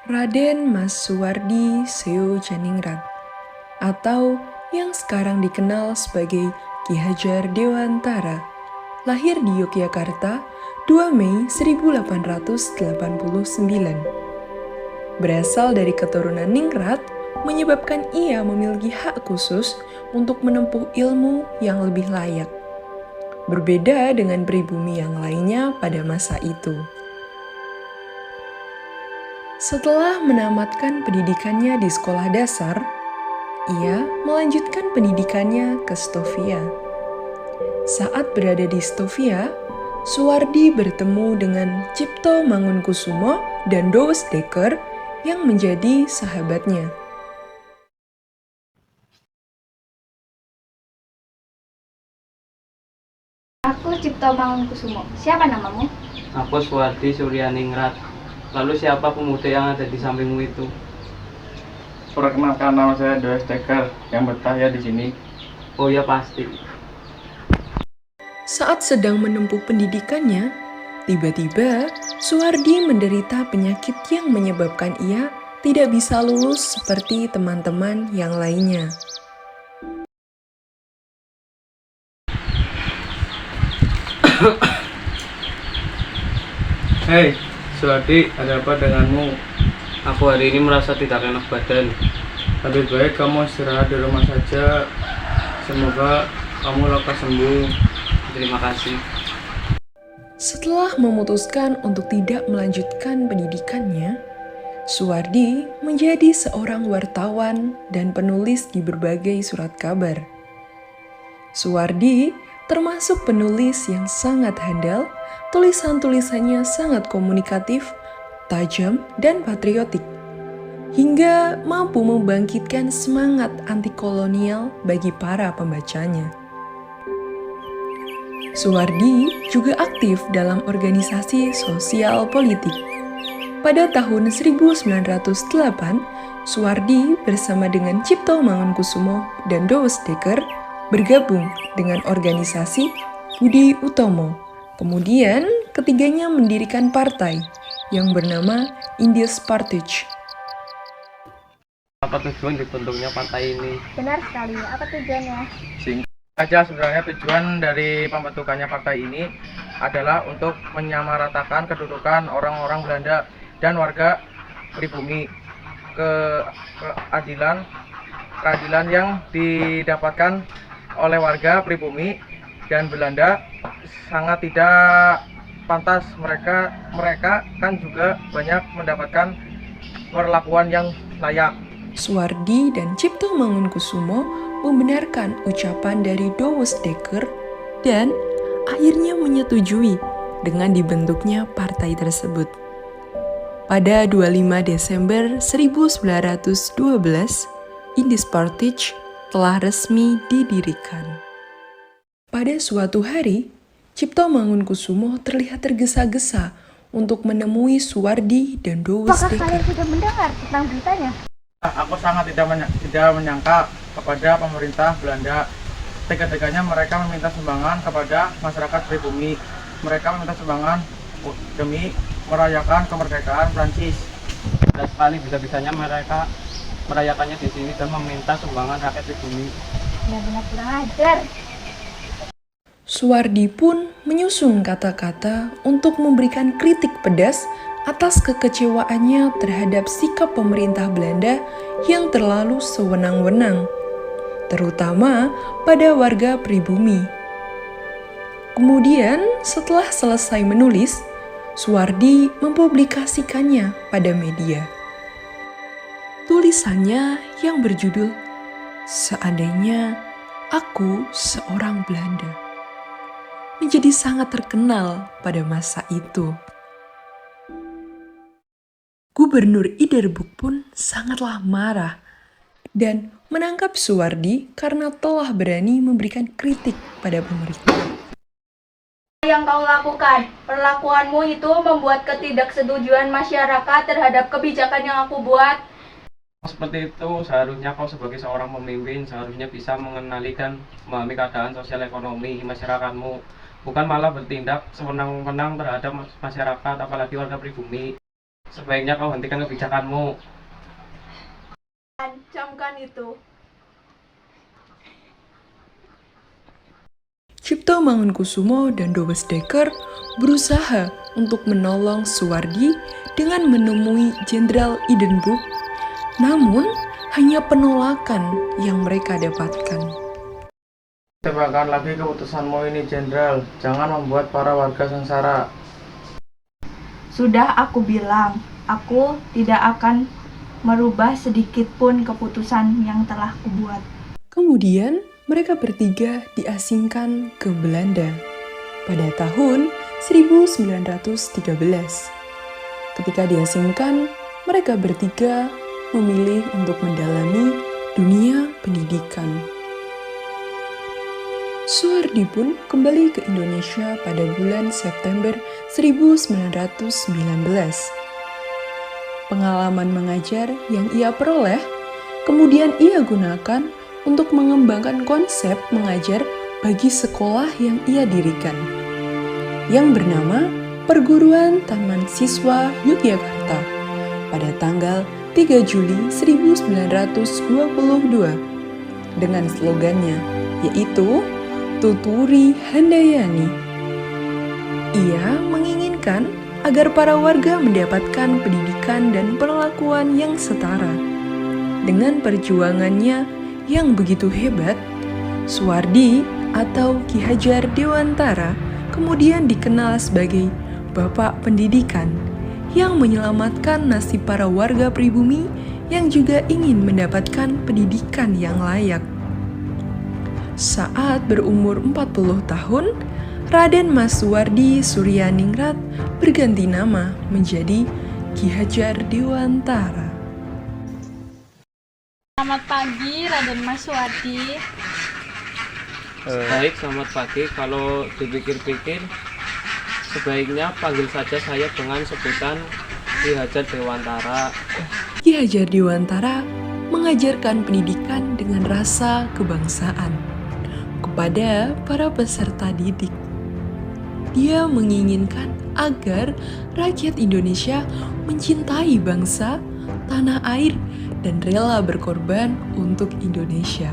Raden Mas Suwardi Seo-Djaningrat atau yang sekarang dikenal sebagai Ki Hajar Dewantara, lahir di Yogyakarta 2 Mei 1889. Berasal dari keturunan ningrat, menyebabkan ia memiliki hak khusus untuk menempuh ilmu yang lebih layak. Berbeda dengan pribumi yang lainnya pada masa itu. Setelah menamatkan pendidikannya di sekolah dasar, ia melanjutkan pendidikannya ke Stovia. Saat berada di Stovia, Suwardi bertemu dengan Cipto Mangunkusumo dan Douwes Dekker yang menjadi sahabatnya. Aku Cipto Mangunkusumo. Siapa namamu? Aku Suwardi Suryaningrat. Lalu siapa pemuda yang ada di sampingmu itu? Perkenalkan, nama saya Douwes Dekker yang bertanya di sini. Oh ya pasti. Saat sedang menempuh pendidikannya, tiba-tiba Suwardi menderita penyakit yang menyebabkan ia tidak bisa lulus seperti teman-teman yang lainnya. Hei, Suwardi, ada apa denganmu? Aku hari ini merasa tidak enak badan. Lebih baik kamu istirahat di rumah saja. Semoga kamu lekas sembuh. Terima kasih. Setelah memutuskan untuk tidak melanjutkan pendidikannya, Suwardi menjadi seorang wartawan dan penulis di berbagai surat kabar. Suwardi termasuk penulis yang sangat handal, tulisan-tulisannya sangat komunikatif, tajam, dan patriotik, hingga mampu membangkitkan semangat anti-kolonial bagi para pembacanya. Suwardi juga aktif dalam organisasi sosial politik. Pada tahun 1908, Suwardi bersama dengan Cipto Mangunkusumo dan Douwes Dekker bergabung dengan organisasi Budi Utomo. Kemudian, ketiganya mendirikan partai yang bernama Indies Partij. Apa tujuan dibentuknya partai ini? Benar sekali. Apa tujuannya? Singkat saja, sebenarnya tujuan dari pembentukannya partai ini adalah untuk menyamaratakan kedudukan orang-orang Belanda dan warga pribumi. Keadilan yang didapatkan oleh warga pribumi dan Belanda sangat tidak pantas. Mereka kan juga banyak mendapatkan perlakuan yang layak. Suwardi dan Cipto Mangunkusumo membenarkan ucapan dari Douwes Dekker dan akhirnya menyetujui dengan dibentuknya partai tersebut. Pada 25 Desember 1912, Indies Partij telah resmi didirikan. Pada suatu hari, Cipto Mangunkusumo terlihat tergesa-gesa untuk menemui Suwardi dan Douwes Apakah Dekker. kalian sudah mendengar tentang beritanya? Aku sangat tidak menyangka kepada pemerintah Belanda. Tega-teganya mereka meminta sumbangan kepada masyarakat pribumi. Mereka meminta sumbangan demi merayakan kemerdekaan Prancis. Dan sekali bisa-bisanya mereka merayakannya di sini dan meminta sumbangan rakyat pribumi. Benar-benar kurang ajar. Suwardi pun menyusun kata-kata untuk memberikan kritik pedas atas kekecewaannya terhadap sikap pemerintah Belanda yang terlalu sewenang-wenang, terutama pada warga pribumi. Kemudian, setelah selesai menulis, Suwardi mempublikasikannya pada media. Tulisannya yang berjudul "Seandainya Aku Seorang Belanda" menjadi sangat terkenal pada masa itu. Gubernur Iderboek pun sangatlah marah dan menangkap Suwardi karena telah berani memberikan kritik pada pemerintah. Yang kau lakukan, perlakuanmu itu membuat ketidaksetujuan masyarakat terhadap kebijakan yang aku buat. Seperti itu, seharusnya kau sebagai seorang pemimpin seharusnya bisa mengenali dan memahami keadaan sosial ekonomi masyarakatmu, bukan malah bertindak sewenang-wenang terhadap masyarakat, apalagi warga pribumi. Sebaiknya kau hentikan kebijakanmu. Camkan itu. Cipto Mangunkusumo dan Dobes Dekker berusaha untuk menolong Suwardi dengan menemui Jenderal Idenburg, namun hanya penolakan yang mereka dapatkan. Tebakkan lagi keputusanmu ini, Jenderal. Jangan membuat para warga sengsara. Sudah aku bilang, aku tidak akan merubah sedikit pun keputusan yang telah kubuat. Kemudian, mereka bertiga diasingkan ke Belanda pada tahun 1913. Ketika diasingkan, mereka bertiga memilih untuk mendalami dunia pendidikan. Suwardi pun kembali ke Indonesia pada bulan September 1919. Pengalaman mengajar yang ia peroleh kemudian ia gunakan untuk mengembangkan konsep mengajar bagi sekolah yang ia dirikan, yang bernama Perguruan Taman Siswa Yogyakarta pada tanggal 3 Juli 1922 dengan slogannya yaitu Tuturi Handayani. Ia menginginkan agar para warga mendapatkan pendidikan dan perlakuan yang setara. Dengan perjuangannya yang begitu hebat, Suwardi atau Ki Hajar Dewantara kemudian dikenal sebagai Bapak Pendidikan yang menyelamatkan nasib para warga pribumi yang juga ingin mendapatkan pendidikan yang layak. Saat berumur 40 tahun, Raden Mas Suwardi Suryaningrat berganti nama menjadi Ki Hajar Dewantara. Selamat pagi, Raden Mas Suwardi. Baik, selamat pagi. Kalau dipikir-pikir, sebaiknya panggil saja saya dengan sebutan Ki Hajar Dewantara. Ki Hajar Dewantara mengajarkan pendidikan dengan rasa kebangsaan kepada para peserta didik. Dia menginginkan agar rakyat Indonesia mencintai bangsa, tanah air, dan rela berkorban untuk Indonesia.